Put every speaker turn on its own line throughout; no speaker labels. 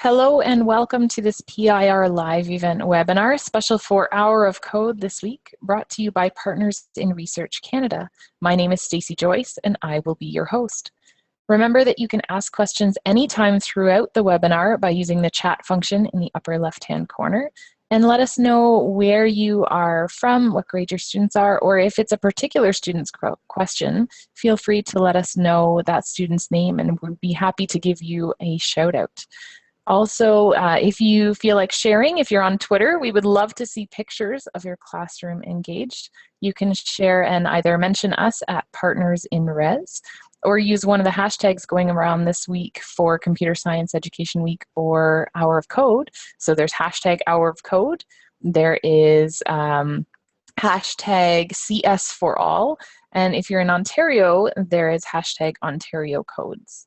Hello and welcome to this PIR live event webinar, special for Hour of Code this week, brought to you by Partners in Research Canada. My name is Stacey Joyce and I will be your host. Remember that you can ask questions anytime throughout the webinar by using the chat function in the upper left-hand corner, and let us know where you are from, what grade your students are, or if it's a particular student's question, feel free to let us know that student's name and we'll be happy to give you a shout out. Also, if you feel like sharing, if you're on Twitter, we would love to see pictures of your classroom engaged. You can share and either mention us at Partners in Res, or use one of the hashtags going around this week for Computer Science Education Week or Hour of Code. So there's hashtag Hour of Code. There is hashtag CS for all. And if you're in Ontario, there is hashtag Ontario Codes.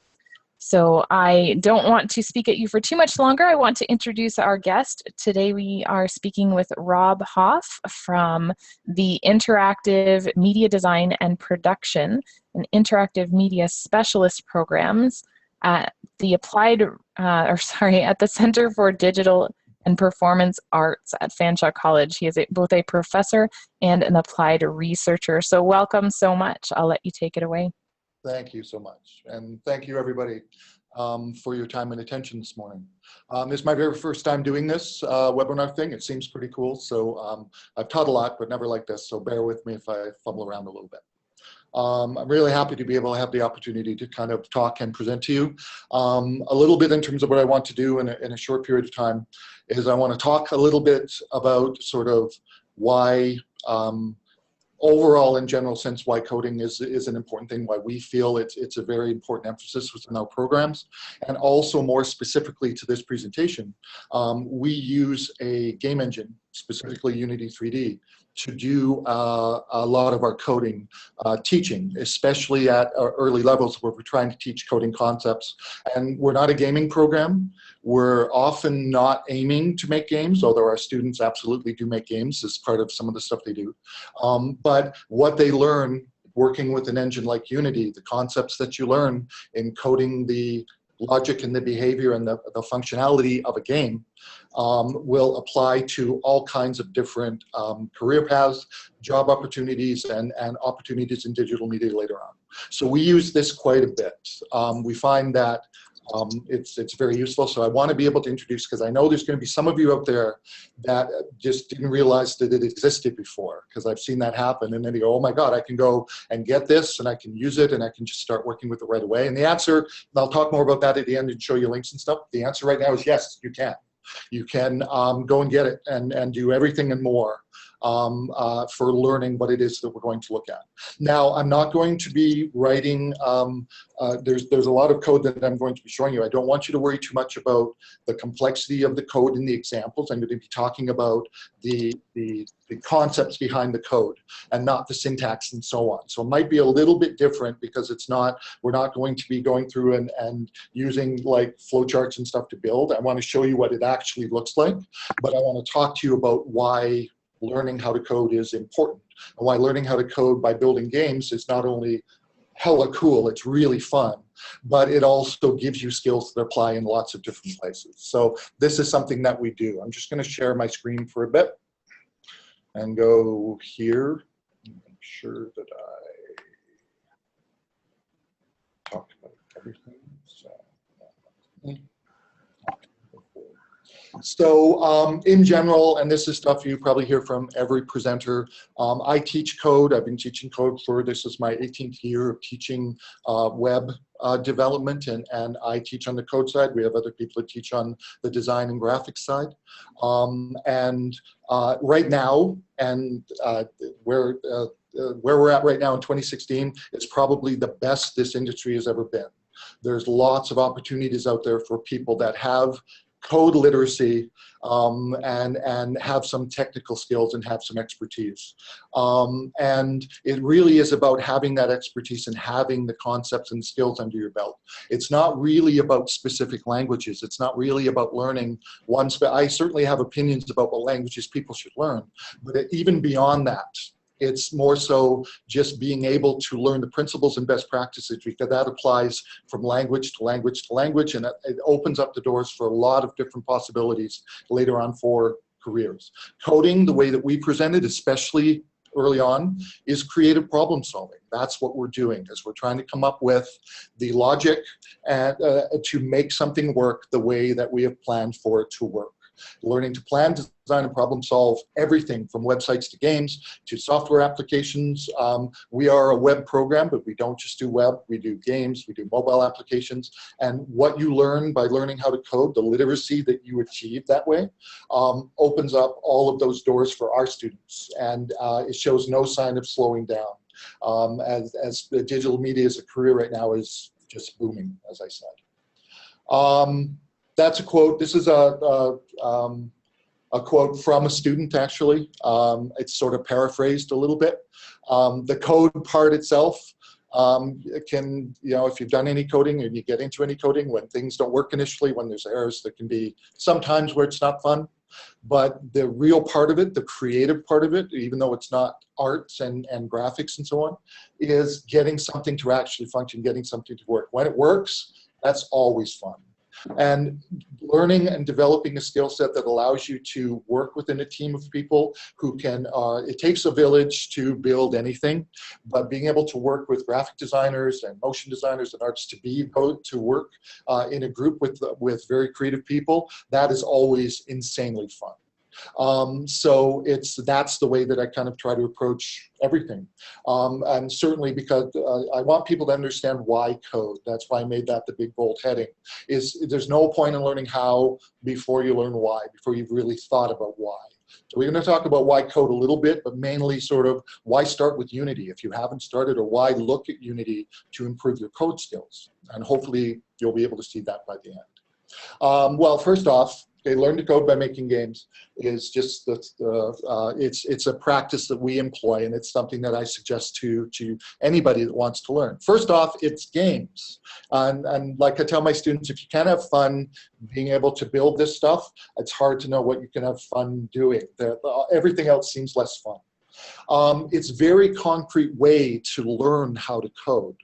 So I don't want to speak at you for too much longer. I want to introduce our guest. Today we are speaking with Rob Haaf from the Interactive Media Design and Production and Interactive Media Specialist programs at the at the Center for Digital and Performance Arts at Fanshawe College. He is both a professor and an applied researcher. So welcome so much. I'll let you take it away.
Thank you so much. And thank you everybody for your time and attention this morning. This is my very first time doing this webinar thing. It seems pretty cool. So I've taught a lot, but never like this. So bear with me if I fumble around a little bit. I'm really happy to be able to have the opportunity to kind of talk and present to you. A little bit in terms of what I want to do in a short period of time is I want to talk a little bit about sort of why overall, in general sense, why coding is an important thing, why we feel it's a very important emphasis within our programs, and also more specifically to this presentation, we use a game engine, specifically Unity 3D, to do a lot of our coding teaching, especially at early levels where we're trying to teach coding concepts. And we're not a gaming program. We're often not aiming to make games, although our students absolutely do make games as part of some of the stuff they do. But what they learn working with an engine like Unity, the concepts that you learn in coding the logic and the behavior and the functionality of a game will apply to all kinds of different career paths, job opportunities, and opportunities in digital media later on. So we use this quite a bit. We find that it's very useful. So I want to be able to introduce, because I know there's going to be some of you out there that just didn't realize that it existed before, because I've seen that happen. And then they go, oh my God, I can go and get this and I can use it and I can just start working with it right away. And the answer, and I'll talk more about that at the end and show you links and stuff. The answer right now is yes, you can. You can go and get it and do everything and more for learning what it is that we're going to look at. Now, I'm not going to be writing, there's a lot of code that I'm going to be showing you. I don't want you to worry too much about the complexity of the code in the examples. I'm going to be talking about the concepts behind the code and not the syntax and so on. So it might be a little bit different because we're not going to be going through and using like flowcharts and stuff to build. I want to show you what it actually looks like, but I want to talk to you about why learning how to code is important, and why learning how to code by building games is not only hella cool, it's really fun, but it also gives you skills that apply in lots of different places. So this is something that we do. I'm just going to share my screen for a bit and go here. Make sure that I talk about everything. So in general, and this is stuff you probably hear from every presenter, I teach code. I've been teaching code this is my 18th year of teaching web development, and I teach on the code side. We have other people that teach on the design and graphics side. Right now, and where we're at right now in 2016, is probably the best this industry has ever been. There's lots of opportunities out there for people that have code literacy and have some technical skills and have some expertise. And it really is about having that expertise and having the concepts and skills under your belt. It's not really about specific languages. It's not really about learning I certainly have opinions about what languages people should learn, but even beyond that, It's more so just being able to learn the principles and best practices, because that applies from language to language to language, and it opens up the doors for a lot of different possibilities later on for careers. Coding, the way that we present it, especially early on, is creative problem solving. That's what we're doing, is we're trying to come up with the logic and to make something work the way that we have planned for it to work. Learning to plan, design, and problem solve everything from websites to games to software applications. We are a web program, but we don't just do web. We do games, we do mobile applications. And what you learn by learning how to code, the literacy that you achieve that way, opens up all of those doors for our students. And it shows no sign of slowing down. As the digital media as a career right now is just booming, as I said. That's a quote. This is a quote from a student, actually. It's sort of paraphrased a little bit. The code part itself can, if you've done any coding and you get into any coding, when things don't work initially, when there's errors, there can be sometimes where it's not fun. But the real part of it, the creative part of it, even though it's not arts and graphics and so on, is getting something to actually function, getting something to work. When it works, that's always fun. And learning and developing a skill set that allows you to work within a team of people who can, it takes a village to build anything, but being able to work with graphic designers and motion designers and artists to work in a group with very creative people, that is always insanely fun. So that's the way that I kind of try to approach everything. And certainly because I want people to understand why code. That's why I made that the big bold heading. There's no point in learning how before you learn why, before you've really thought about why. So we're going to talk about why code a little bit, but mainly sort of why start with Unity if you haven't started, or why look at Unity to improve your code skills. And hopefully you'll be able to see that by the end. Well, first off, okay, learn to code by making games is just it's a practice that we employ, and it's something that I suggest to anybody that wants to learn. First off, it's games, and like I tell my students, if you can't have fun being able to build this stuff, it's hard to know what you can have fun doing. Everything else seems less fun. It's a very concrete way to learn how to code.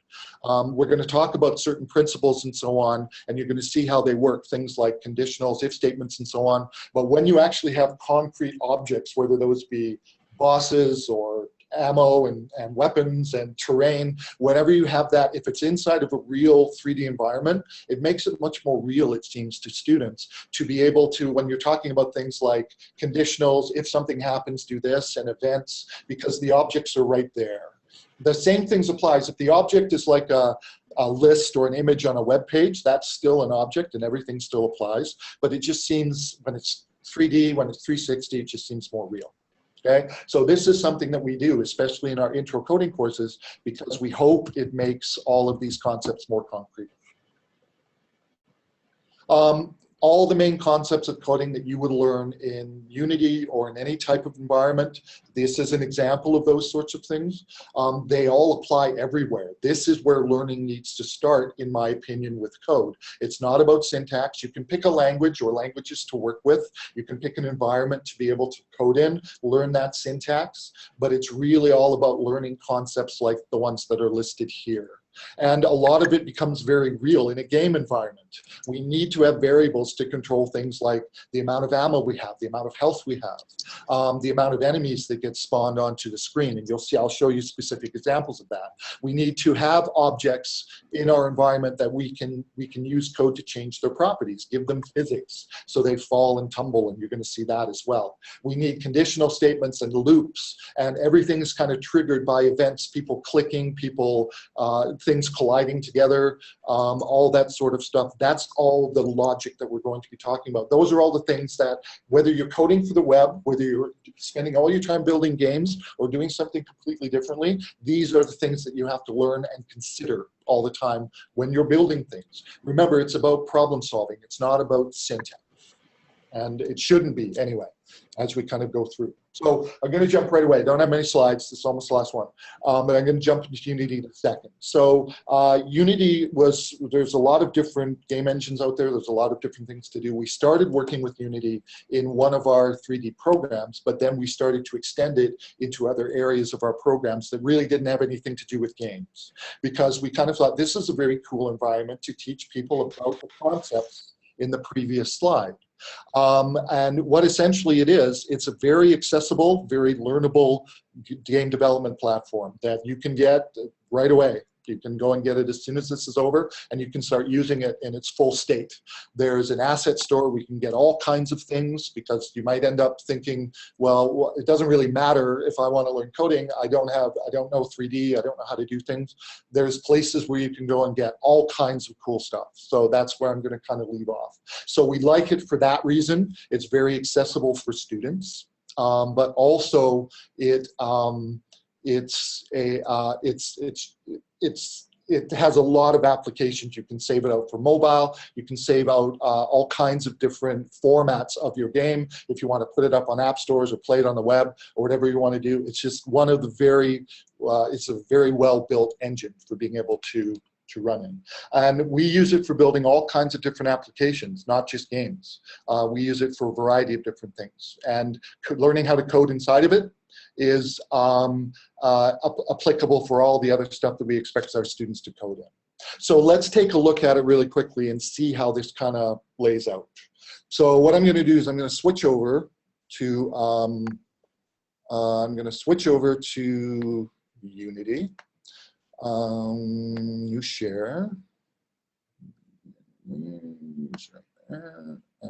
We're going to talk about certain principles and so on, and you're going to see how they work, things like conditionals, if statements, and so on. But when you actually have concrete objects, whether those be bosses or ammo and weapons and terrain, whenever you have that, if it's inside of a real 3D environment, it makes it much more real, it seems, to students to be able to, when you're talking about things like conditionals, if something happens, do this, and events, because the objects are right there. The same things applies. If the object is like a list or an image on a web page, that's still an object and everything still applies, but it just seems, when it's 3D, when it's 360, it just seems more real. Okay, so this is something that we do, especially in our intro coding courses, because we hope it makes all of these concepts more concrete. All the main concepts of coding that you would learn in Unity or in any type of environment, this is an example of those sorts of things. They all apply everywhere. This is where learning needs to start, in my opinion, with code. It's not about syntax. You can pick a language or languages to work with. You can pick an environment to be able to code in, learn that syntax, but it's really all about learning concepts like the ones that are listed here. And a lot of it becomes very real in a game environment. We need to have variables to control things like the amount of ammo we have, the amount of health we have, the amount of enemies that get spawned onto the screen. And you'll see, I'll show you specific examples of that. We need to have objects in our environment that we can use code to change their properties, give them physics so they fall and tumble, and you're going to see that as well. We need conditional statements and loops, and everything is kind of triggered by events, people clicking, people things colliding together, all that sort of stuff. That's all the logic that we're going to be talking about. Those are all the things that, whether you're coding for the web, whether you're spending all your time building games or doing something completely differently, these are the things that you have to learn and consider all the time when you're building things. Remember, it's about problem solving. It's not about syntax. And it shouldn't be, anyway. as we kind of go through. So I'm going to jump right away. Don't have many slides. This is almost the last one. But I'm going to jump into Unity in a second. So Unity there's a lot of different game engines out there. There's a lot of different things to do. We started working with Unity in one of our 3D programs, but then we started to extend it into other areas of our programs that really didn't have anything to do with games, because we kind of thought this is a very cool environment to teach people about the concepts in the previous slide. And what essentially it is, it's a very accessible, very learnable game development platform that you can get right away. You can go and get it as soon as this is over, and you can start using it in its full state. There's an asset store. We can get all kinds of things, because you might end up thinking, well, it doesn't really matter if I want to learn coding. I don't know 3D. I don't know how to do things. There's places where you can go and get all kinds of cool stuff. So that's where I'm going to kind of leave off. So we like it for that reason. It's very accessible for students, but also it has a lot of applications. You can save it out for mobile. You can save out all kinds of different formats of your game. If you want to put it up on app stores or play it on the web or whatever you want to do, it's just one of the it's a very well-built engine for being able to run in. And we use it for building all kinds of different applications, not just games. We use it for a variety of different things. And learning how to code inside of it is applicable for all the other stuff that we expect our students to code in. So let's take a look at it really quickly and see how this kind of lays out. So what I'm going to do is I'm going to switch over to Unity. You share.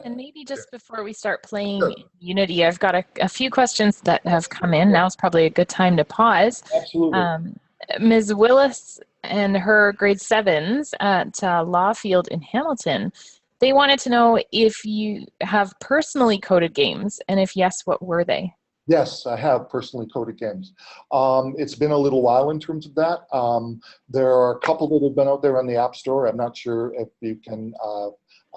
And maybe just before we start playing Unity, I've got a few questions that have come in. Now's probably a good time to pause.
Absolutely.
Ms. Willis and her grade 7s at Lawfield in Hamilton, they wanted to know if you have personally coded games, and if yes, what were they?
Yes, I have personally coded games. It's been a little while in terms of that. There are a couple that have been out there on the App Store. I'm not sure if you can,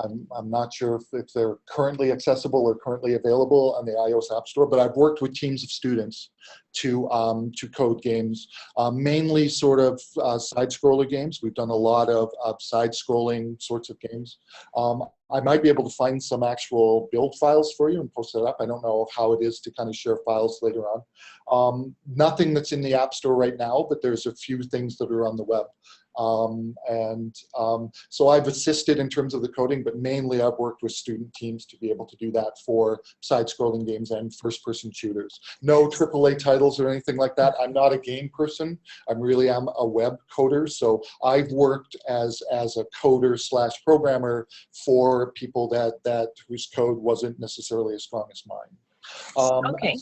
I'm not sure if they're currently accessible or currently available on the iOS App Store, but I've worked with teams of students to code games, mainly sort of side-scroller games. We've done a lot of side-scrolling sorts of games. I might be able to find some actual build files for you and post it up. I don't know how it is to kind of share files later on. Nothing that's in the App Store right now, but there's a few things that are on the web. So I've assisted in terms of the coding, but mainly I've worked with student teams to be able to do that for side-scrolling games and first-person shooters. No AAA titles or anything like that. I'm not a game person. I really am a web coder. So I've worked as a coder / programmer for people whose code wasn't necessarily as strong as mine.
Okay.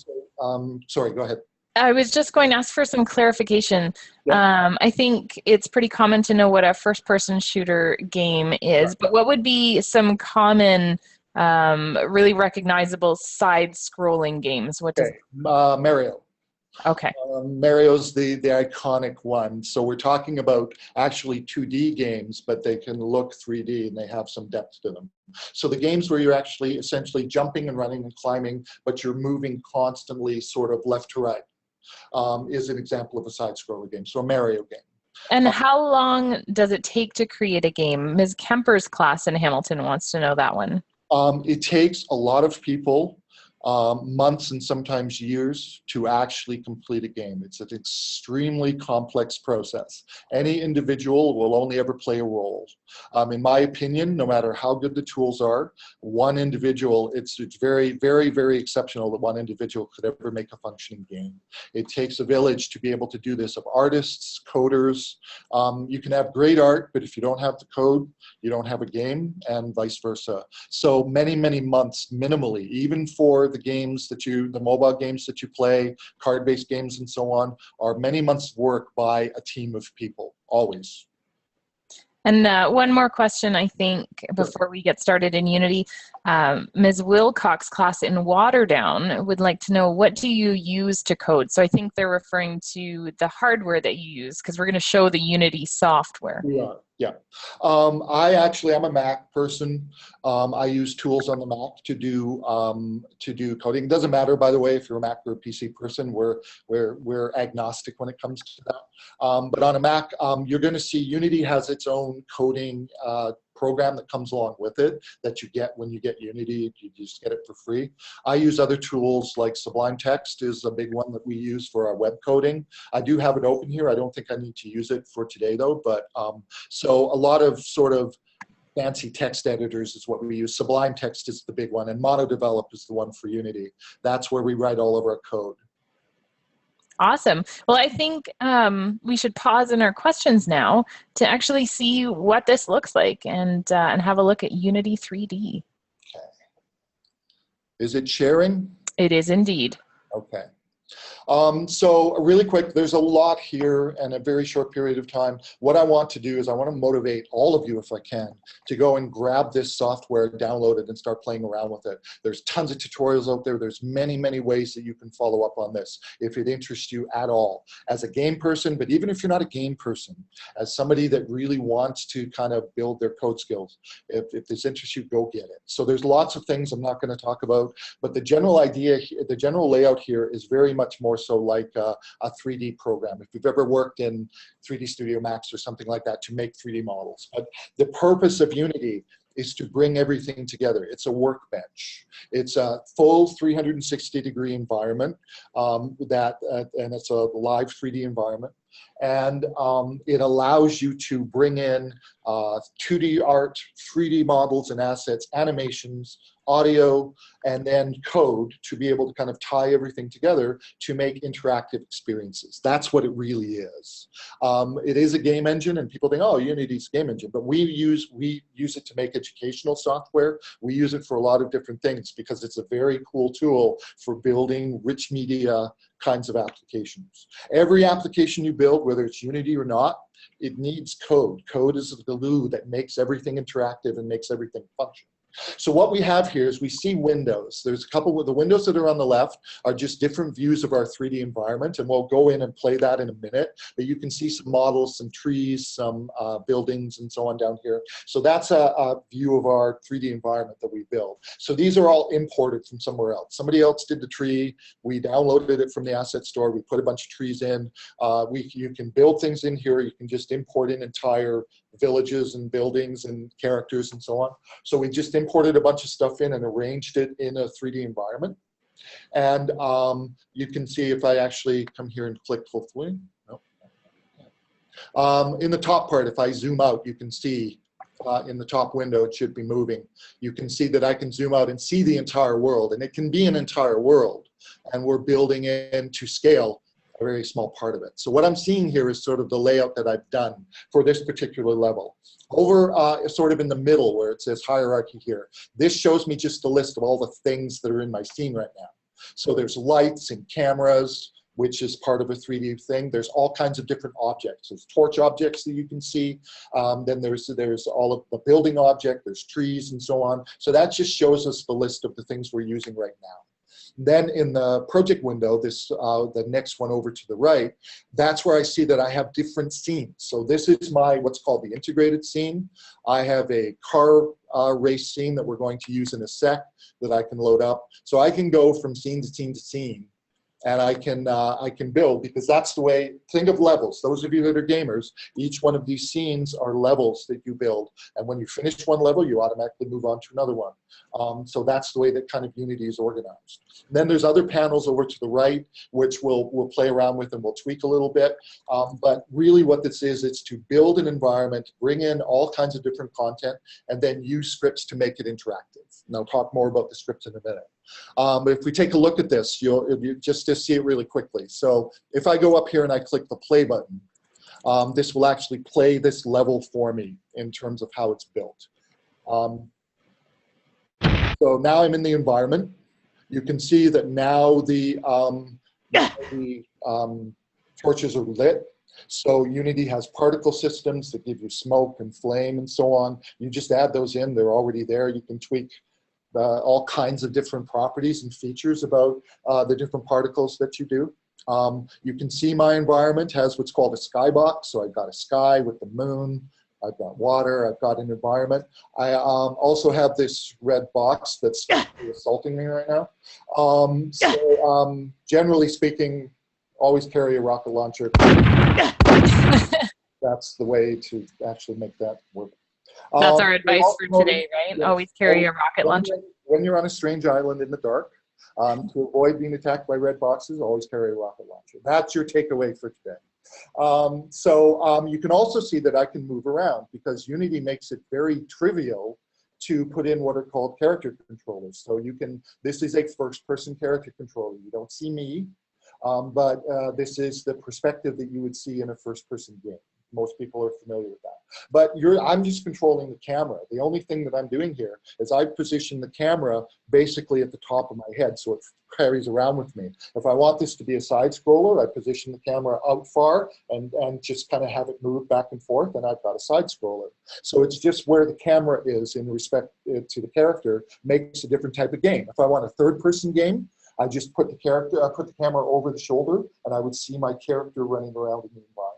Sorry, go ahead.
I was just going to ask for some clarification. Yeah. I think it's pretty common to know what a first-person shooter game is, but what would be some common, really recognizable side-scrolling games? What does
Mario.
Okay.
Mario's the iconic one. So we're talking about actually 2D games, but they can look 3D and they have some depth to them. So the games where you're actually essentially jumping and running and climbing, but you're moving constantly sort of left to right. Is an example of a side-scroller game, so a Mario game.
And how long does it take to create a game? Ms. Kemper's class in Hamilton wants to know that one.
It takes a lot of people, months and sometimes years to actually complete a game. It's an extremely complex process. Any individual will only ever play a role. In my opinion, no matter how good the tools are, one individual, it's very, very, very exceptional that one individual could ever make a functioning game. It takes a village to be able to do this, of artists, coders. You can have great art, but if you don't have the code, you don't have a game, and vice versa. So many, many months minimally, even for the mobile games that you play, card-based games and so on, are many months of work by a team of people, always.
And one more question, I think, before we get started in Unity. Ms. Wilcox class in Waterdown would like to know, what do you use to code? So I think they're referring to the hardware that you use, because we're going to show the Unity software.
Yeah. I'm a Mac person. I use tools on the Mac to do coding. It doesn't matter, by the way, if you're a Mac or a PC person. We're agnostic when it comes to that. But on a Mac, you're going to see Unity has its own coding program that comes along with it that you get when you get Unity. You just get it for free. I use other tools like Sublime Text is a big one that we use for our web coding. I do have it open here. I don't think I need to use it for today though, but so a lot of sort of fancy text editors is what we use. Sublime Text is the big one, and MonoDevelop is the one for Unity. That's where we write all of our code.
Awesome. Well, I think we should pause in our questions now to actually see what this looks like and have a look at Unity 3D.
Okay. Is it sharing?
It is indeed.
Okay. So really quick, there's a lot here in a very short period of time. What I want to do is I want to motivate all of you, if I can, to go and grab this software, download it, and start playing around with it. There's tons of tutorials out there. There's many, many ways that you can follow up on this if it interests you at all. As a game person, but even if you're not a game person, as somebody that really wants to kind of build their code skills, if this interests you, go get it. So there's lots of things I'm not going to talk about, but the general idea, the general layout here is very much more so like a 3D program. If you've ever worked in 3D Studio Max or something like that to make 3D models. But the purpose of Unity is to bring everything together. It's a workbench. It's a full 360-degree environment and it's a live 3D environment. And it allows you to bring in 2D art, 3D models and assets, animations, audio, and then code to be able to kind of tie everything together to make interactive experiences. That's what it really is. It is a game engine, and people think, oh, Unity's a game engine, but we use it to make educational software. We use it for a lot of different things because it's a very cool tool for building rich media kinds of applications. Every application you build, whether it's Unity or not, it needs code. Code is the glue that makes everything interactive and makes everything function. So what we have here is we see windows. There's a couple of the windows that are on the left are just different views of our 3D environment, and we'll go in and play that in a minute. But you can see some models, some trees, some buildings, and so on down here. So that's a view of our 3D environment that we build. So these are all imported from somewhere else. Somebody else did the tree. We downloaded it from the asset store. We put a bunch of trees in. You can build things in here. You can just import in entire villages and buildings and characters and so on. So we just imported a bunch of stuff in and arranged it in a 3D environment. And you can see if I actually come here and click, hopefully. Nope. In the top part, if I zoom out, you can see in the top window, it should be moving. You can see that I can zoom out and see the entire world, and it can be an entire world. And we're building in to scale a very small part of it. So what I'm seeing here is sort of the layout that I've done for this particular level. Over sort of in the middle where it says hierarchy here, this shows me just a list of all the things that are in my scene right now. So there's lights and cameras, which is part of a 3D thing. There's all kinds of different objects. There's torch objects that you can see. Then there's all of the building object, there's trees and so on. So that just shows us the list of the things we're using right now. Then in the project window, the next one over to the right, that's where I see that I have different scenes. So this is my what's called the integrated scene. I have a car race scene that we're going to use in a sec that I can load up. So I can go from scene to scene to scene. And I can build, because that's the way, think of levels. Those of you that are gamers, each one of these scenes are levels that you build. And when you finish one level, you automatically move on to another one. So that's the way that kind of Unity is organized. And then there's other panels over to the right, which we'll play around with and we'll tweak a little bit. But really what this is, it's to build an environment, bring in all kinds of different content, and then use scripts to make it interactive. And I'll talk more about the scripts in a minute. But if we take a look at this, you'll just to see it really quickly. So if I go up here and I click the play button, this will actually play this level for me in terms of how it's built. So now I'm in the environment. You can see that now the torches are lit. So Unity has particle systems that give you smoke and flame and so on. You just add those in, they're already there. You can tweak all kinds of different properties and features about the different particles that you do. You can see my environment has what's called a skybox. So I've got a sky with the moon, I've got water, I've got an environment. I also have this red box that's assaulting me right now. Generally speaking, always carry a rocket launcher. That's the way to actually make that work.
That's our advice for today, right?
Yes.
Always carry a rocket launcher.
When you're on a strange island in the dark, to avoid being attacked by red boxes, always carry a rocket launcher. That's your takeaway for today. You can also see that I can move around because Unity makes it very trivial to put in what are called character controllers. So you can, this is a first-person character controller. You don't see me, but this is the perspective that you would see in a first-person game. Most people are familiar with that. But I'm just controlling the camera. The only thing that I'm doing here is I position the camera basically at the top of my head so it carries around with me. If I want this to be a side scroller, I position the camera out far and just kind of have it move back and forth, and I've got a side scroller. So it's just where the camera is in respect to the character makes a different type of game. If I want a third-person game, I just put the camera over the shoulder, and I would see my character running around in the environment.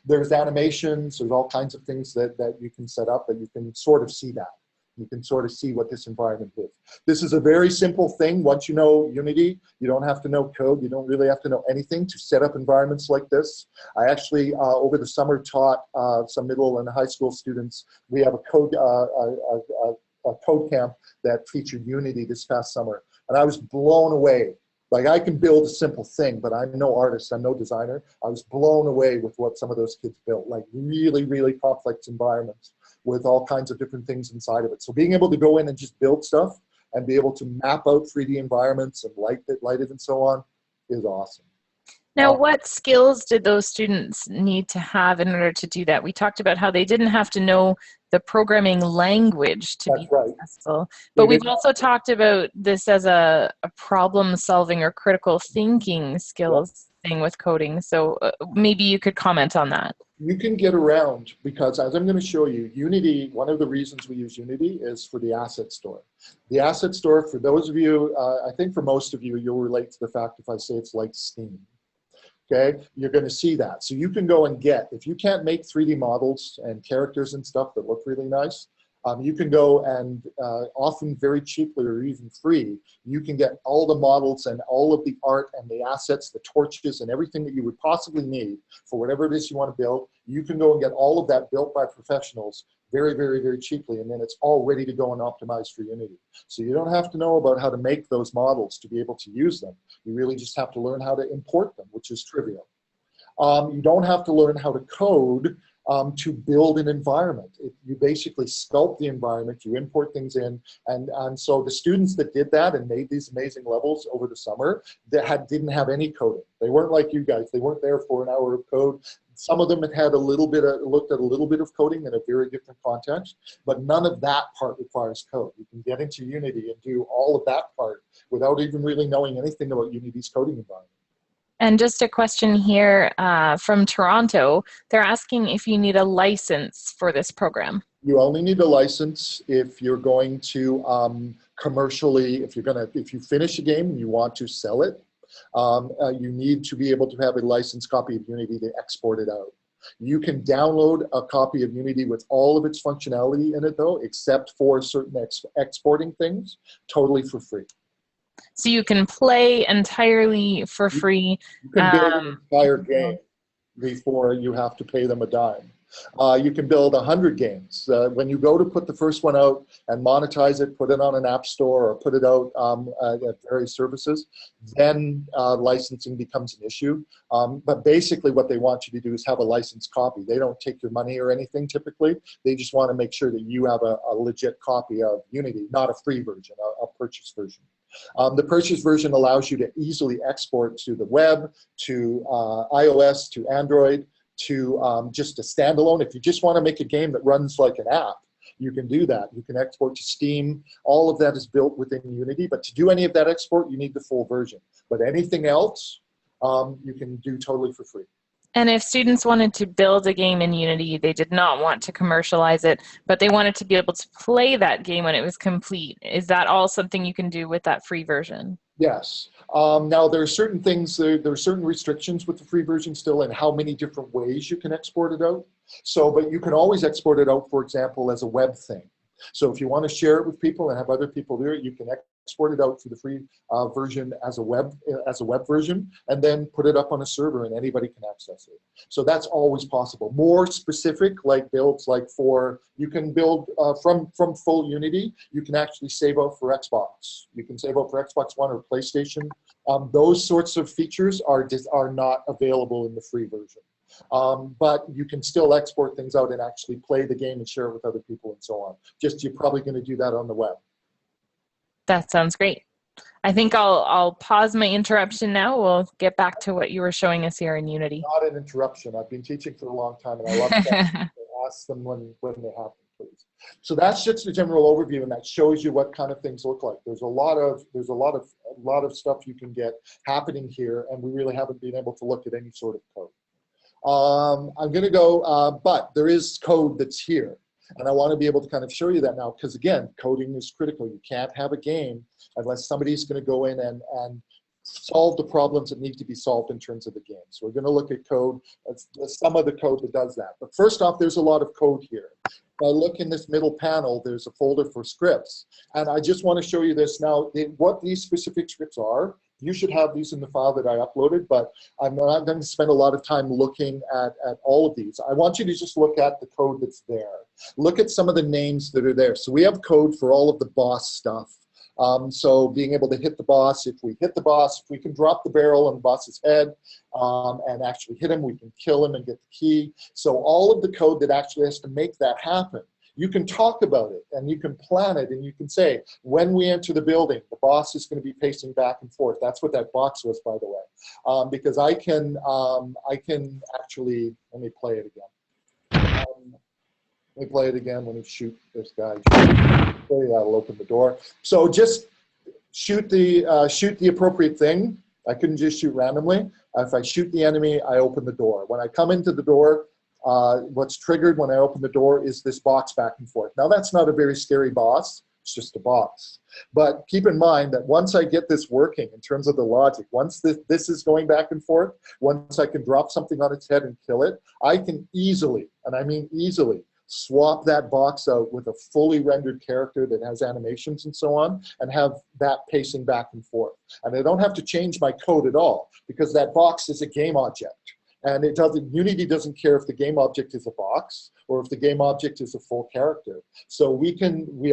There's animations, there's all kinds of things that you can set up, but you can sort of see that. You can sort of see what this environment is. This is a very simple thing. Once you know Unity, you don't have to know code. You don't really have to know anything to set up environments like this. I actually, over the summer, taught some middle and high school students. We have a code camp that featured Unity this past summer, and I was blown away. Like, I can build a simple thing, but I'm no artist, I'm no designer. I was blown away with what some of those kids built, like really, really complex environments with all kinds of different things inside of it. So being able to go in and just build stuff and be able to map out 3D environments and light it and so on is awesome.
Now, what skills did those students need to have in order to do that? We talked about how they didn't have to know the programming language to be successful, but we've also talked about this as a problem-solving or critical thinking skills thing with coding. So maybe you could comment on that.
You can get around because, as I'm going to show you, Unity, one of the reasons we use Unity is for the asset store. The asset store, for those of you, I think for most of you, you'll relate to the fact if I say it's like Steam. Okay, you're going to see that. So you can go and get, if you can't make 3D models and characters and stuff that look really nice, you can go and often very cheaply or even free, you can get all the models and all of the art and the assets, the torches and everything that you would possibly need for whatever it is you want to build. You can go and get all of that built by professionals very, very, very cheaply, and then it's all ready to go and optimize for Unity. So you don't have to know about how to make those models to be able to use them. You really just have to learn how to import them, which is trivial. You don't have to learn how to code to build an environment. You basically sculpt the environment, you import things in, and so the students that did that and made these amazing levels over the summer that didn't have any coding. They weren't like you guys. They weren't there for an hour of code. Some of them had a little bit of, looked at a little bit of coding in a very different context, but none of that part requires code. You can get into Unity and do all of that part without even really knowing anything about Unity's coding environment.
And just a question here from Toronto. They're asking if you need a license for this program.
You only need a license if you're going to commercially, if you finish a game and you want to sell it, you need to be able to have a licensed copy of Unity to export it out. You can download a copy of Unity with all of its functionality in it though, except for certain exporting things, totally for free.
So you can play entirely for free.
You can build an entire game before you have to pay them a dime. You can build 100 games. When you go to put the first one out and monetize it, put it on an app store or put it out at various services, then licensing becomes an issue. But basically what they want you to do is have a licensed copy. They don't take your money or anything typically. They just want to make sure that you have a legit copy of Unity, not a free version, a purchase version. The purchase version allows you to easily export to the web, to iOS, to Android, to just a standalone. If you just want to make a game that runs like an app, you can do that. You can export to Steam. All of that is built within Unity, but to do any of that export, you need the full version. But anything else, you can do totally for free.
And if students wanted to build a game in Unity, they did not want to commercialize it, but they wanted to be able to play that game when it was complete, is that all something you can do with that free version?
Yes. Now there are certain things, there are certain restrictions with the free version still and how many different ways you can export it out. So, but you can always export it out, for example, as a web thing. So if you want to share it with people and have other people do it, you can export it out to the free version as a web version, and then put it up on a server and anybody can access it. So that's always possible. More specific, like builds, like you can build from full Unity, you can actually save out for Xbox. You can save out for Xbox One or PlayStation. Those sorts of features are not available in the free version. But you can still export things out and actually play the game and share it with other people and so on. Just you're probably going to do that on the web.
That sounds great. I think I'll pause my interruption now. We'll get back to what you were showing us here in Unity.
Not an interruption. I've been teaching for a long time, and I love to ask them when they happen, please. So that's just a general overview, and that shows you what kind of things look like. There's a lot of stuff you can get happening here, and we really haven't been able to look at any sort of code. I'm going to go, but there is code that's here. And I want to be able to kind of show you that now, because again, coding is critical. You can't have a game unless somebody's going to go in and solve the problems that need to be solved in terms of the game. So we're going to look at code, some of the code that does that. But first off, there's a lot of code here. If I look in this middle panel, there's a folder for scripts. And I just want to show you this now, what these specific scripts are. You should have these in the file that I uploaded, but I'm not going to spend a lot of time looking at all of these. I want you to just look at the code that's there. Look at some of the names that are there. So we have code for all of the boss stuff. So being able to hit the boss, if we hit the boss, if we can drop the barrel on the boss's head and actually hit him, we can kill him and get the key. So all of the code that actually has to make that happen. You can talk about it and you can plan it and you can say, when we enter the building, the boss is going to be pacing back and forth. That's what that box was, by the way. Because I can actually, let me play it again. Let me play it again. Let me shoot this guy. That'll open the door. So just shoot the appropriate thing. I couldn't just shoot randomly. If I shoot the enemy, I open the door. When I come into the door, what's triggered when I open the door is this box back and forth. Now that's not a very scary boss, it's just a box. But keep in mind that once I get this working in terms of the logic, once this is going back and forth, once I can drop something on its head and kill it, I can easily, and I mean easily, swap that box out with a fully rendered character that has animations and so on, and have that pacing back and forth. And I don't have to change my code at all, because that box is a game object. And Unity doesn't care if the game object is a box or if the game object is a full character. So we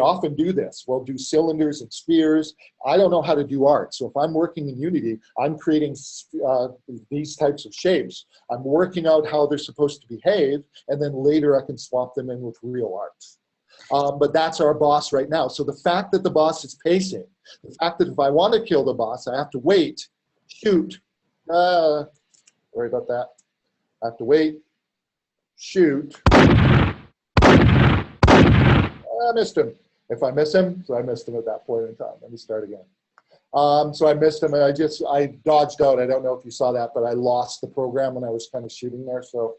often do this. We'll do cylinders and spheres. I don't know how to do art. So if I'm working in Unity, I'm creating these types of shapes. I'm working out how they're supposed to behave, and then later I can swap them in with real art. But that's our boss right now. So the fact that the boss is pacing, the fact that if I want to kill the boss, I have to wait, shoot, worry about that. I have to wait, shoot. I missed him. If I miss him, so I missed him at that point in time. Let me start again. So I missed him, and I dodged out. I don't know if you saw that, but I lost the program when I was kind of shooting there. So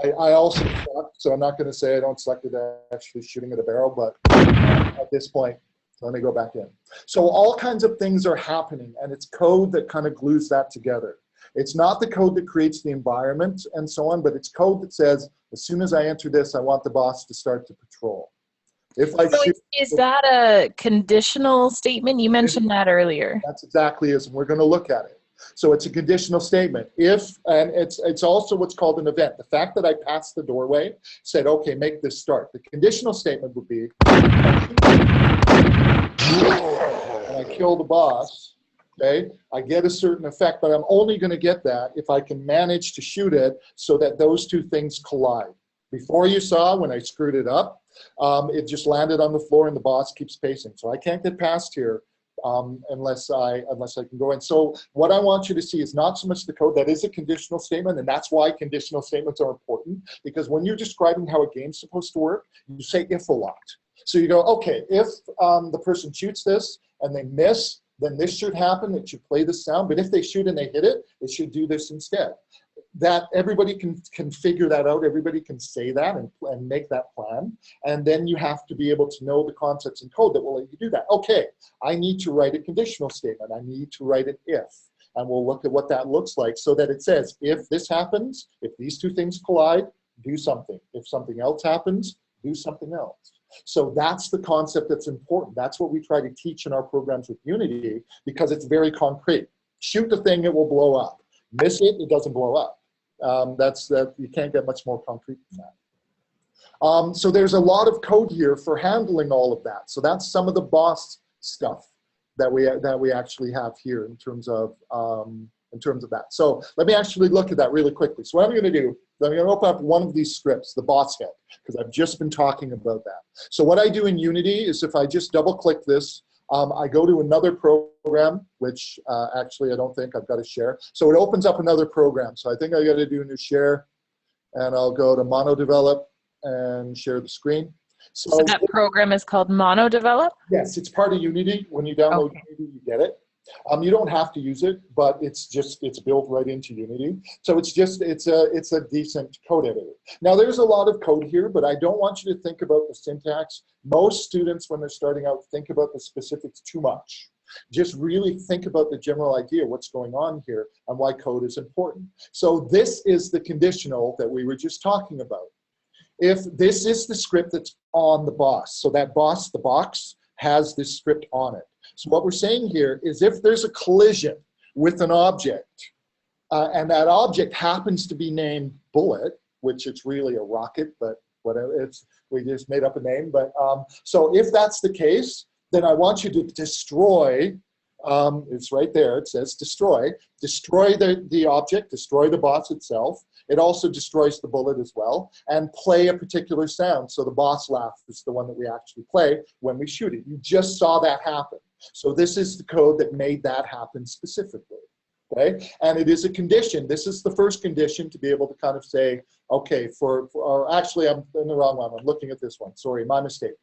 I also sucked, so I'm not going to say I don't suck at actually shooting at a barrel, but at this point, so let me go back in. So all kinds of things are happening, and it's code that kind of glues that together. It's not the code that creates the environment and so on, but it's code that says, as soon as I enter this, I want the boss to start to patrol. Is
that a conditional statement? You mentioned that earlier.
That's exactly it, and we're going to look at it. So it's a conditional statement. And it's also what's called an event. The fact that I passed the doorway said, okay, make this start. The conditional statement would be, and I kill the boss. Okay, I get a certain effect, but I'm only going to get that if I can manage to shoot it so that those two things collide. Before you saw, when I screwed it up, it just landed on the floor and the boss keeps pacing. So I can't get past here unless I can go in. So what I want you to see is not so much the code. That is a conditional statement, and that's why conditional statements are important, because when you're describing how a game's supposed to work, you say if a lot. So you go, okay, if the person shoots this and they miss, then this should happen, it should play this sound, but if they shoot and they hit it, it should do this instead. That everybody can figure that out, everybody can say that and make that plan, and then you have to be able to know the concepts in code that will let you do that. Okay, I need to write a conditional statement, I need to write an if, and we'll look at what that looks like so that it says, if this happens, if these two things collide, do something. If something else happens, do something else. So that's the concept that's important. That's what we try to teach in our programs with Unity, because it's very concrete. Shoot the thing, it will blow up. Miss it, it doesn't blow up. You can't get much more concrete than that. So there's a lot of code here for handling all of that. So that's some of the boss stuff that we actually have here in terms of that. So let me actually look at that really quickly. So what I'm going to do, I'm going to open up one of these scripts, the boss head, because I've just been talking about that. So what I do in Unity is if I just double click this, I go to another program, which actually I don't think I've got to share. So it opens up another program. So I think I got to do a new share, and I'll go to MonoDevelop and share the screen.
So that program is called MonoDevelop?
Yes, it's part of Unity. When you download Unity, you get it. You don't have to use it, but it's built right into Unity. So it's a decent code editor. Now there's a lot of code here, but I don't want you to think about the syntax. Most students, when they're starting out, think about the specifics too much. Just really think about the general idea, what's going on here, and why code is important. So this is the conditional that we were just talking about. If this is the script that's on the boss, so that boss, the box, has this script on it. So what we're saying here is if there's a collision with an object, and that object happens to be named Bullet, which it's really a rocket, but whatever, we just made up a name. But so if that's the case, then I want you to destroy, it's right there, it says destroy the object, destroy the boss itself. It also destroys the bullet as well, and play a particular sound. So the boss laugh is the one that we actually play when we shoot it. You just saw that happen. So this is the code that made that happen specifically, okay? And it is a condition. This is the first condition to be able to kind of say, okay, or actually I'm in the wrong one. I'm looking at this one. Sorry, my mistake.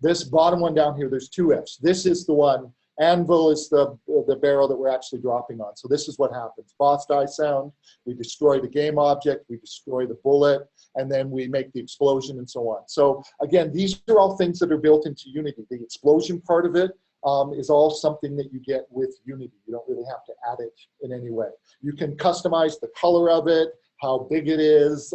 This bottom one down here, there's two Fs. This is the one. Anvil is the barrel that we're actually dropping on. So this is what happens. Boss die sound, we destroy the game object, we destroy the bullet, and then we make the explosion and so on. So again, these are all things that are built into Unity. The explosion part of it is all something that you get with Unity. You don't really have to add it in any way. You can customize the color of it, how big it is,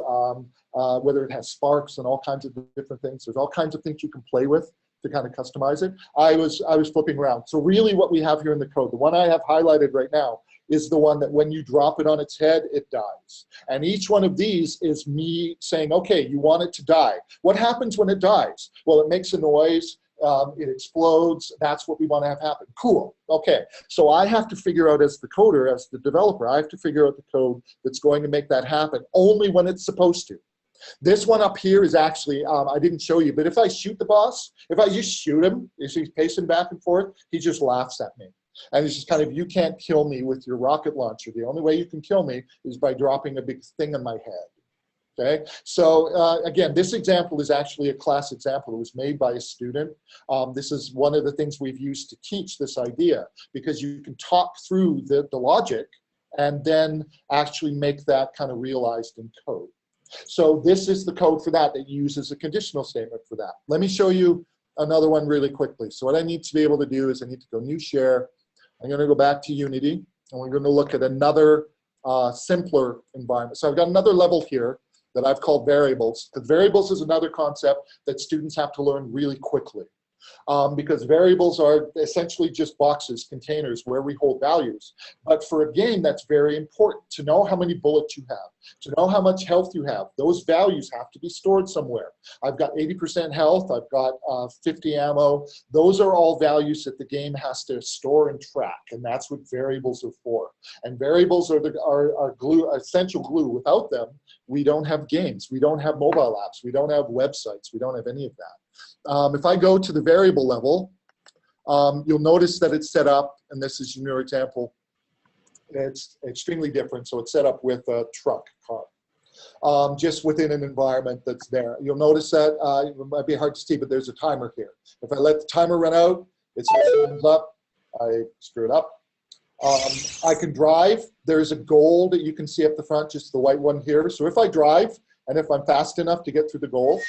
whether it has sparks and all kinds of different things. There's all kinds of things you can play with to kind of customize it. I was flipping around. So really what we have here in the code, the one I have highlighted right now, is the one that when you drop it on its head, it dies. And each one of these is me saying, okay, you want it to die. What happens when it dies? Well, it makes a noise, it explodes, that's what we want to have happen. Cool, okay. So I have to figure out as the coder, as the developer, I have to figure out the code that's going to make that happen only when it's supposed to. This one up here is actually, I didn't show you, but if I shoot the boss, if I just shoot him, if he's pacing back and forth, he just laughs at me. And it's just kind of, you can't kill me with your rocket launcher. The only way you can kill me is by dropping a big thing on my head. Okay, so again, this example is actually a class example. It was made by a student. This is one of the things we've used to teach this idea, because you can talk through the logic and then actually make that kind of realized in code. So this is the code for that uses a conditional statement for that. Let me show you another one really quickly. So what I need to be able to do is I need to go new share. I'm going to go back to Unity, and we're going to look at another simpler environment. So I've got another level here that I've called variables, because variables is another concept that students have to learn really quickly. Because variables are essentially just boxes, containers where we hold values. But for a game, that's very important to know how many bullets you have, to know how much health you have. Those values have to be stored somewhere. I've got 80% health, I've got 50 ammo. Those are all values that the game has to store and track, and that's what variables are for. And variables are glue, essential glue. Without them, we don't have games, we don't have mobile apps, we don't have websites, we don't have any of that. If I go to the variable level, you'll notice that it's set up, and this is your example, it's extremely different. So it's set up with a truck, car, just within an environment that's there. You'll notice that, it might be hard to see, but there's a timer here. If I let the timer run out, it says thumbs up, I screw it up. I can drive. There's a goal that you can see up the front, just the white one here. So if I drive, and if I'm fast enough to get through the goal,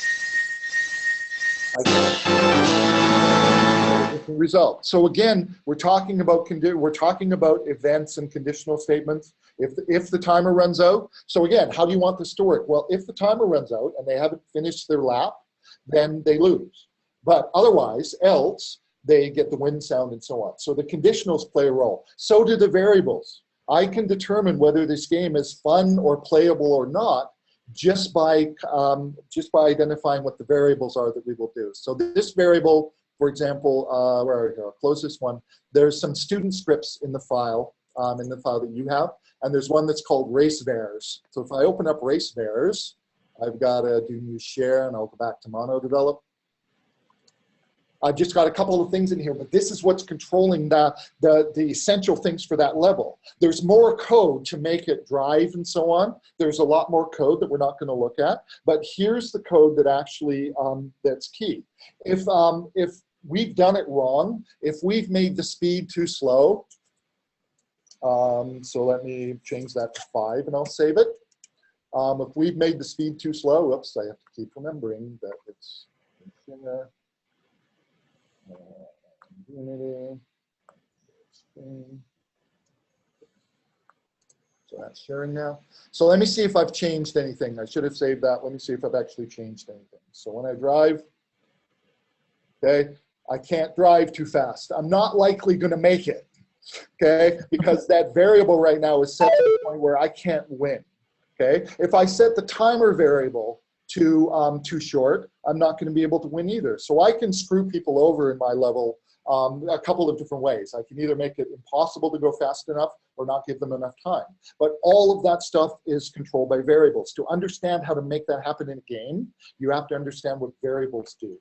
result. So again, we're talking about events and conditional statements. if the timer runs out. So again, how do you want this to work? Well, if the timer runs out and they haven't finished their lap, then they lose. But otherwise, else, they get the win sound and so on. So the conditionals play a role. So do the variables. I can determine whether this game is fun or playable or not just by identifying what the variables are that we will do. So this variable, for example, where are we go? Close this one. There's some student scripts in the file that you have, and there's one that's called race vars. So if I open up race vars, I've got to do new share, and I'll go back to mono develop. I've just got a couple of things in here, but this is what's controlling the essential things for that level. There's more code to make it drive and so on. There's a lot more code that we're not going to look at, but here's the code that actually that's key. If we've done it wrong, if we've made the speed too slow, so let me change that to 5 and I'll save it. If we've made the speed too slow, oops, I have to keep remembering that it's Unity. So that's sharing now. So let me see if I've changed anything. I should have saved that. Let me see if I've actually changed anything. So when I drive, okay, I can't drive too fast. I'm not likely going to make it, okay, because that variable right now is set to the point where I can't win, okay? If I set the timer variable to too short, I'm not going to be able to win either. So I can screw people over in my level a couple of different ways. I can either make it impossible to go fast enough or not give them enough time. But all of that stuff is controlled by variables. To understand how to make that happen in a game, you have to understand what variables do.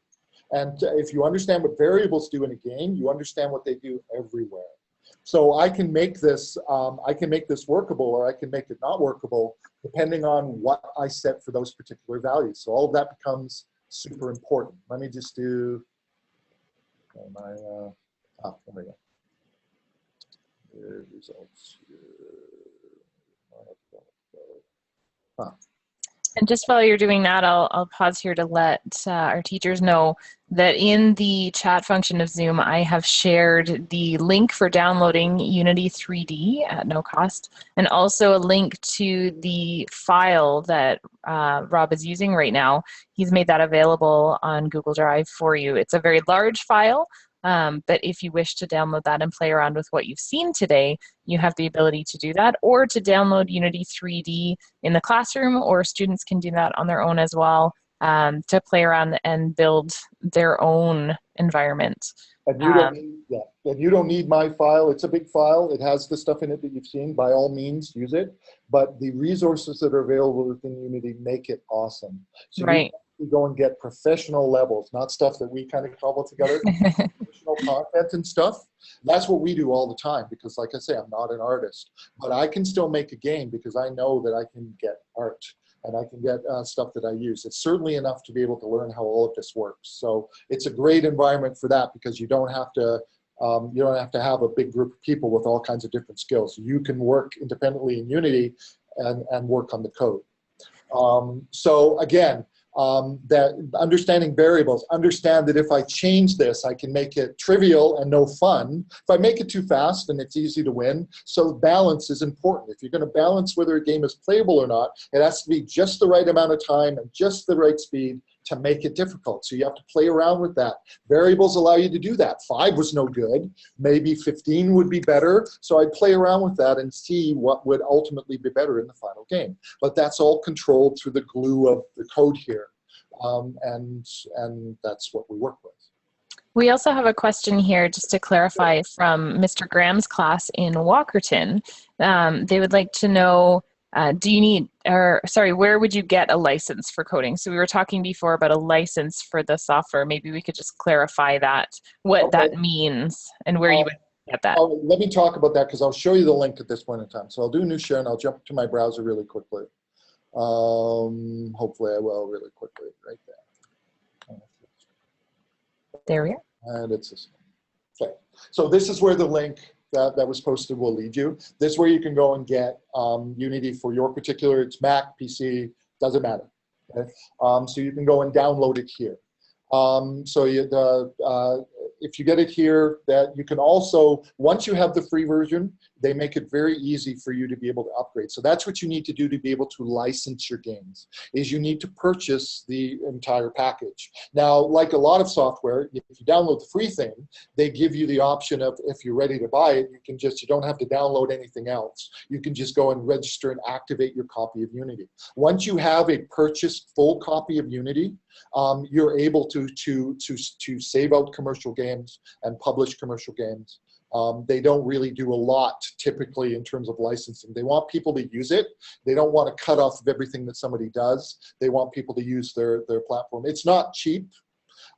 And if you understand what variables do in a game, you understand what they do everywhere. So I can make this workable, or I can make it not workable, depending on what I set for those particular values. So all of that becomes super important. Let me just do my, there we go. Results here.
And just while you're doing that, I'll pause here to let our teachers know that in the chat function of Zoom, I have shared the link for downloading Unity 3D at no cost, and also a link to the file that Rob is using right now. He's made that available on Google Drive for you. It's a very large file, but if you wish to download that and play around with what you've seen today, you have the ability to do that, or to download Unity 3D in the classroom, or students can do that on their own as well, to play around and build their own environment.
And you don't need my file. It's a big file. It has the stuff in it that you've seen. By all means, use it. But the resources that are available within Unity make it awesome. So
right.
You go and get professional levels, not stuff that we kind of cobble together. Professional content and stuff. That's what we do all the time, because like I say, I'm not an artist. But I can still make a game because I know that I can get art. And I can get stuff that I use. It's certainly enough to be able to learn how all of this works. So it's a great environment for that, because you don't have to have a big group of people with all kinds of different skills. You can work independently in Unity and work on the code. So again, that understanding variables, understand that if I change this, I can make it trivial and no fun. If I make it too fast, then it's easy to win. So balance is important. If you're going to balance whether a game is playable or not, it has to be just the right amount of time and just the right speed to make it difficult. So you have to play around with that. Variables allow you to do that. 5 was no good. Maybe 15 would be better. So I'd play around with that and see what would ultimately be better in the final game. But that's all controlled through the glue of the code here. And that's what we work with.
We also have a question here, just to clarify, from Mr. Graham's class in Walkerton. They would like to know, where would you get a license for coding? So we were talking before about a license for the software. Maybe we could just clarify that, what that means, and where you would get that.
Let me talk about that, because I'll show you the link at this point in time. So I'll do a new share, and I'll jump to my browser really quickly. Hopefully I will really quickly, right there.
There we are.
And it's this one. Okay. So this is where the link that was posted will lead you. This is where you can go and get Unity for your particular, it's Mac, PC, doesn't matter. Okay? So you can go and download it here. if you get it here, that you can also, once you have the free version, they make it very easy for you to be able to upgrade. So that's what you need to do to be able to license your games, is you need to purchase the entire package. Now, like a lot of software, if you download the free thing, they give you the option of, if you're ready to buy it, you don't have to download anything else. You can just go and register and activate your copy of Unity. Once you have a purchased full copy of Unity, you're able to save out commercial games and publish commercial games. They don't really do a lot typically in terms of licensing. They want people to use it. They don't want to cut off of everything that somebody does. They want people to use their platform. It's not cheap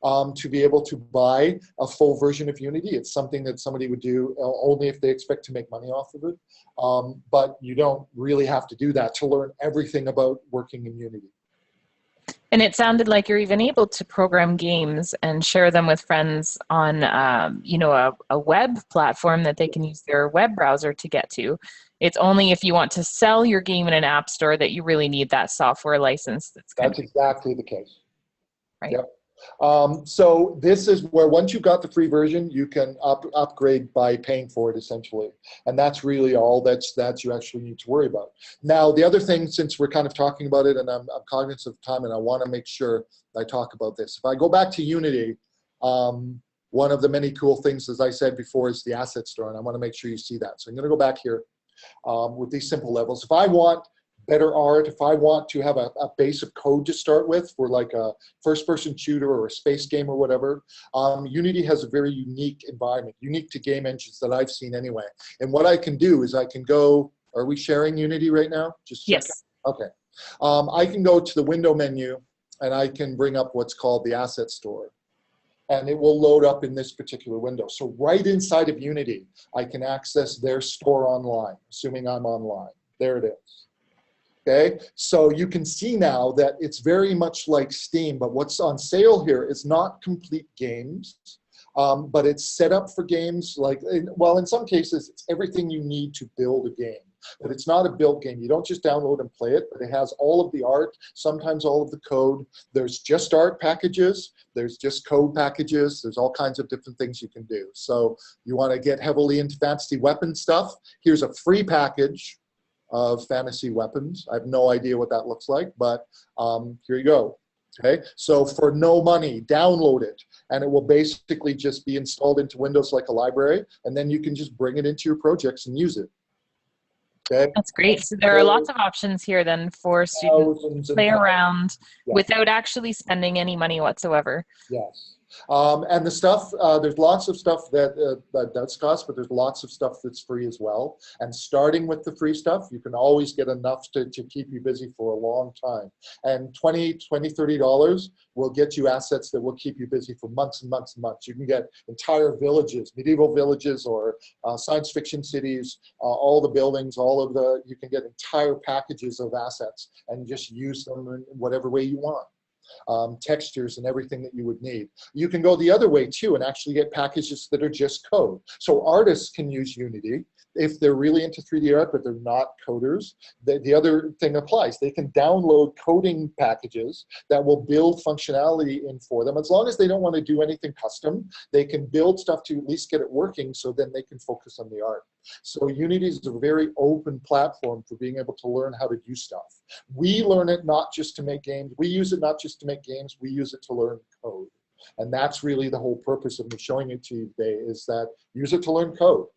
to be able to buy a full version of Unity. It's something that somebody would do only if they expect to make money off of it. But you don't really have to do that to learn everything about working in Unity.
And it sounded like you're even able to program games and share them with friends on, you know, a web platform that they can use their web browser to get to. It's only if you want to sell your game in an app store that you really need that software license.
That's exactly the case.
Right.
Yep. So this is where, once you've got the free version, you can upgrade by paying for it, essentially. And that's really all that you actually need to worry about. Now, the other thing, since we're kind of talking about it, and I'm cognizant of time, and I want to make sure I talk about this. If I go back to Unity, one of the many cool things, as I said before, is the asset store, and I want to make sure you see that. So I'm going to go back here with these simple levels. If I want better art, if I want to have a base of code to start with for like a first-person shooter or a space game or whatever, Unity has a very unique environment, unique to game engines that I've seen anyway. And what I can do is I can go, are we sharing Unity right now? Just
yes.
Okay. I can go to the window menu and I can bring up what's called the asset store. And it will load up in this particular window. So right inside of Unity, I can access their store online, assuming I'm online. There it is. Okay, so you can see now that it's very much like Steam, but what's on sale here is not complete games, but it's set up for games like, well, in some cases, it's everything you need to build a game. But it's not a built game. You don't just download and play it, but it has all of the art, sometimes all of the code. There's just art packages. There's just code packages. There's all kinds of different things you can do. So you want to get heavily into fantasy weapon stuff. Here's a free package of fantasy weapons. I have no idea what that looks like, but here you go. Okay, so for no money, download it, and it will basically just be installed into Windows like a library, and then you can just bring it into your projects and use it. Okay.
That's great. So there are lots of options here then for students to play around without actually spending any money whatsoever.
Yes. And the stuff, there's lots of stuff that does cost, but there's lots of stuff that's free as well. And starting with the free stuff, you can always get enough to keep you busy for a long time. And $20, $30 will get you assets that will keep you busy for months and months and months. You can get entire villages, medieval villages, or science fiction cities, all the buildings, you can get entire packages of assets and just use them in whatever way you want. Textures and everything that you would need. You can go the other way too and actually get packages that are just code. So artists can use Unity if they're really into 3D art, but they're not coders. The other thing applies. They can download coding packages that will build functionality in for them. As long as they don't want to do anything custom, they can build stuff to at least get it working, so then they can focus on the art. So Unity is a very open platform for being able to learn how to do stuff. We learn it not just to make games. We use it not just to make games. We use it to learn code. And that's really the whole purpose of me showing it to you today, is that use it to learn code.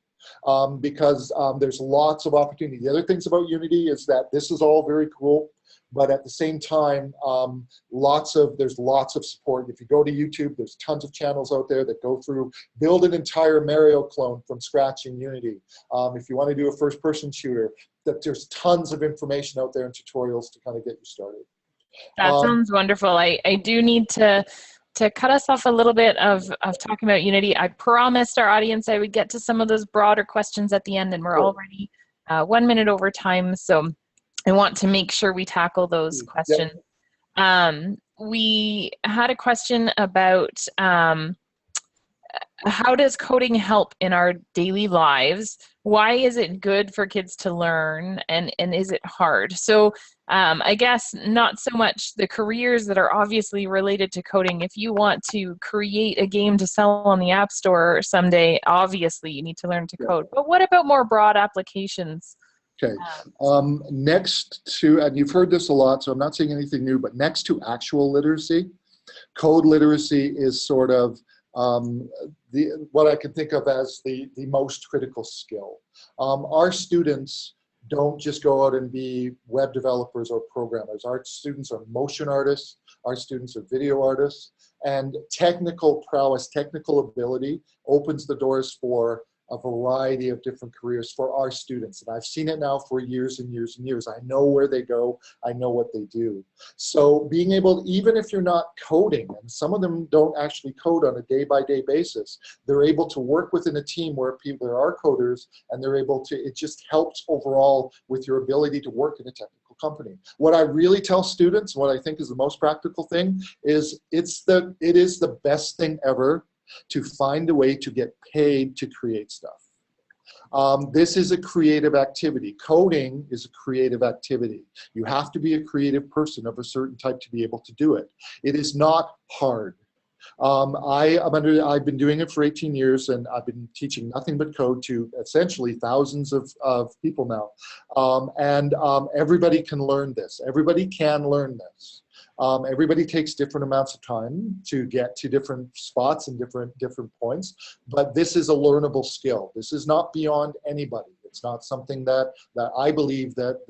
Because there's lots of opportunity. The other things about Unity is that this is all very cool, but at the same time, there's lots of support. If you go to YouTube, there's tons of channels out there that go through, build an entire Mario clone from scratch in Unity. If you want to do a first-person shooter, there's tons of information out there and tutorials to kind of get you started.
That sounds wonderful. I do need to cut us off a little bit of talking about Unity. I promised our audience I would get to some of those broader questions at the end, and we're already 1 minute over time, so I want to make sure we tackle those questions. We had a question about how does coding help in our daily lives? Why is it good for kids to learn, and is it hard? So I guess not so much the careers that are obviously related to coding. If you want to create a game to sell on the App Store someday, obviously you need to learn to code. But what about more broad applications?
Okay. Next to, and you've heard this a lot, so I'm not saying anything new, but next to actual literacy, code literacy is sort of what I can think of as the most critical skill. Our students don't just go out and be web developers or programmers. Our students are motion artists, our students are video artists, and technical prowess, technical ability opens the doors for a variety of different careers for our students. And I've seen it now for years and years and years. I know where they go, I know what they do. So being able, even if you're not coding, and some of them don't actually code on a day-by-day basis, they're able to work within a team where there are coders, and they're able to, it just helps overall with your ability to work in a technical company. What I really tell students, what I think is the most practical thing, is it is the best thing ever to find a way to get paid to create stuff. This is a creative activity. Coding is a creative activity. You have to be a creative person of a certain type to be able to do it. It is not hard. I've been doing it for 18 years, and I've been teaching nothing but code to essentially thousands of people now. Everybody can learn this. Everybody can learn this. Everybody takes different amounts of time to get to different spots and different points, but this is a learnable skill. This is not beyond anybody. It's not something that I believe that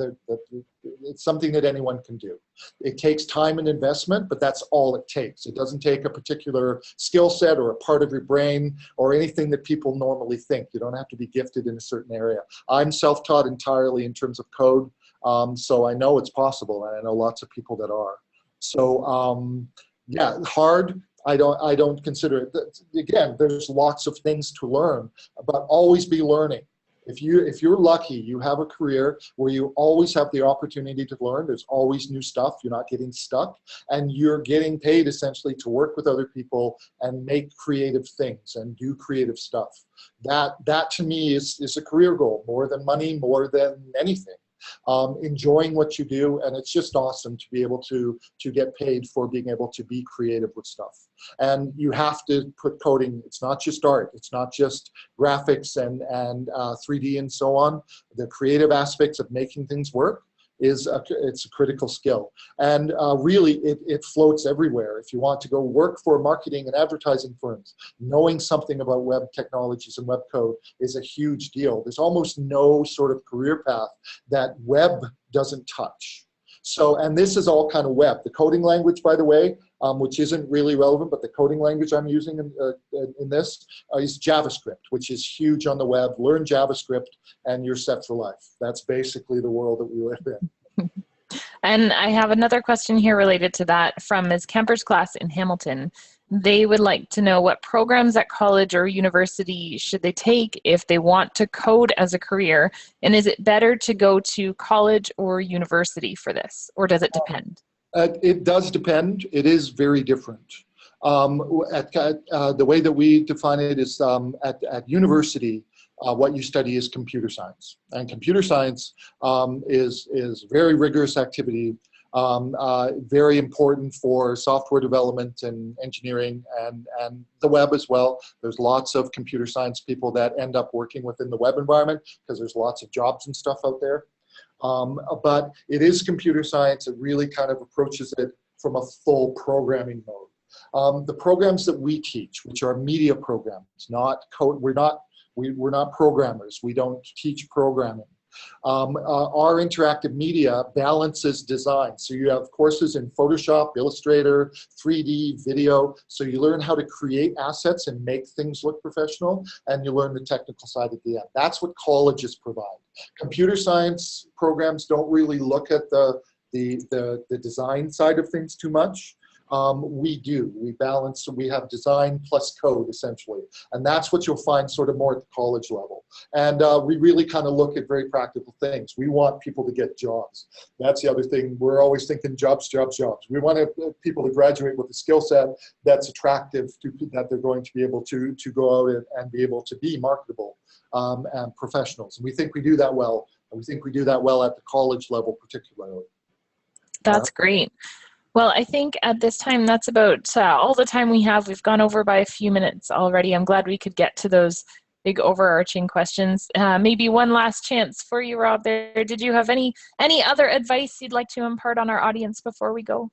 it's something that anyone can do. It takes time and investment, but that's all it takes. It doesn't take a particular skill set or a part of your brain or anything that people normally think. You don't have to be gifted in a certain area. I'm self-taught entirely in terms of code, so I know it's possible, and I know lots of people that are. So yeah, hard, I don't consider it. Again, there's lots of things to learn, but always be learning. If you're lucky, you have a career where you always have the opportunity to learn. There's always new stuff. You're not getting stuck, and you're getting paid essentially to work with other people and make creative things and do creative stuff. That to me is a career goal, more than money, more than anything. Enjoying what you do, and it's just awesome to be able to get paid for being able to be creative with stuff. And you have to put coding, it's not just art, it's not just graphics and 3D and so on. The creative aspects of making things work it's a critical skill. And really, it floats everywhere. If you want to go work for marketing and advertising firms, knowing something about web technologies and web code is a huge deal. There's almost no sort of career path that web doesn't touch. So, and this is all kind of web. The coding language, by the way, which isn't really relevant, but the coding language I'm using in this is JavaScript, which is huge on the web. Learn JavaScript and you're set for life. That's basically the world that we live in.
And I have another question here related to that from Ms. Kemper's class in Hamilton. They would like to know what programs at college or university should they take if they want to code as a career, and is it better to go to college or university for this, or does it depend?
It does depend. It is very different. The way that we define it is at university, what you study is computer science. And computer science is very rigorous activity, very important for software development and engineering and the web as well. There's lots of computer science people that end up working within the web environment because there's lots of jobs and stuff out there. But it is computer science. It really kind of approaches it from a full programming mode. The programs that we teach, which are media programs, not code, we're not programmers. We don't teach programming. Our interactive media balances design. So you have courses in Photoshop, Illustrator, 3D, video. So you learn how to create assets and make things look professional, and you learn the technical side at the end. That's what colleges provide. Computer science programs don't really look at the design side of things too much. We do. We balance, we have design plus code essentially. And that's what you'll find sort of more at the college level. And we really kind of look at very practical things. We want people to get jobs. That's the other thing. We're always thinking jobs, jobs, jobs. We want people to graduate with a skill set that's attractive, that they're going to be able to go out and be able to be marketable and professionals. And we think we do that well. And we think we do that well at the college level particularly.
That's great. Well, I think at this time, that's about all the time we have. We've gone over by a few minutes already. I'm glad we could get to those big overarching questions. Maybe one last chance for you, Rob, there. Did you have any other advice you'd like to impart on our audience before we go?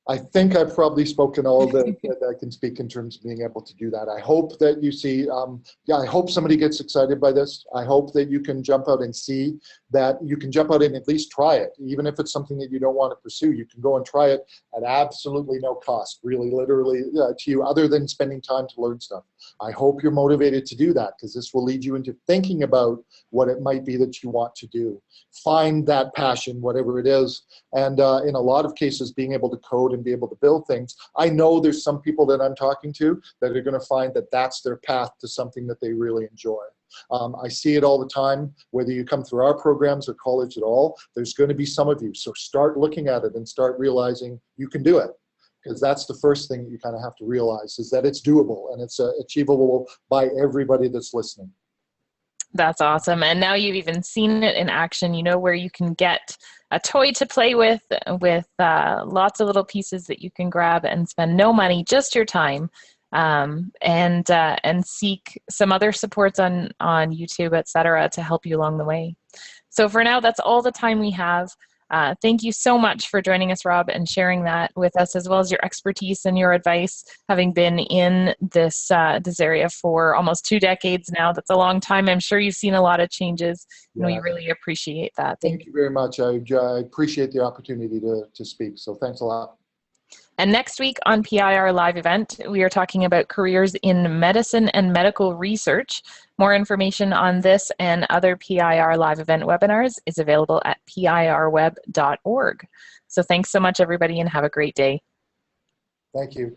I think I've probably spoken all that I can speak in terms of being able to do that. I hope that you see, I hope somebody gets excited by this. I hope that you can jump out and see that you can jump out and at least try it. Even if it's something that you don't want to pursue, you can go and try it at absolutely no cost, really, literally to you, other than spending time to learn stuff. I hope you're motivated to do that, because this will lead you into thinking about what it might be that you want to do. Find that passion, whatever it is. And in a lot of cases, being able to code and be able to build things. I know there's some people that I'm talking to that are going to find that that's their path to something that they really enjoy. I see it all the time, whether you come through our programs or college at all, there's going to be some of you. So start looking at it and start realizing you can do it. Because that's the first thing that you kind of have to realize, is that it's doable and it's achievable by everybody that's listening.
That's awesome. And now you've even seen it in action. You know where you can get a toy to play with lots of little pieces that you can grab and spend no money, just your time, and seek some other supports on YouTube, etc., to help you along the way. So for now, that's all the time we have. Thank you so much for joining us, Rob, and sharing that with us, as well as your expertise and your advice, having been in this area for almost 2 decades now. That's a long time. I'm sure you've seen a lot of changes, and we really appreciate that.
Thank you very much. I appreciate the opportunity to speak, so thanks a lot.
And next week on PIR Live event, we are talking about careers in medicine and medical research. More information on this and other PIR Live event webinars is available at pirweb.org. So thanks so much, everybody, and have a great day.
Thank you.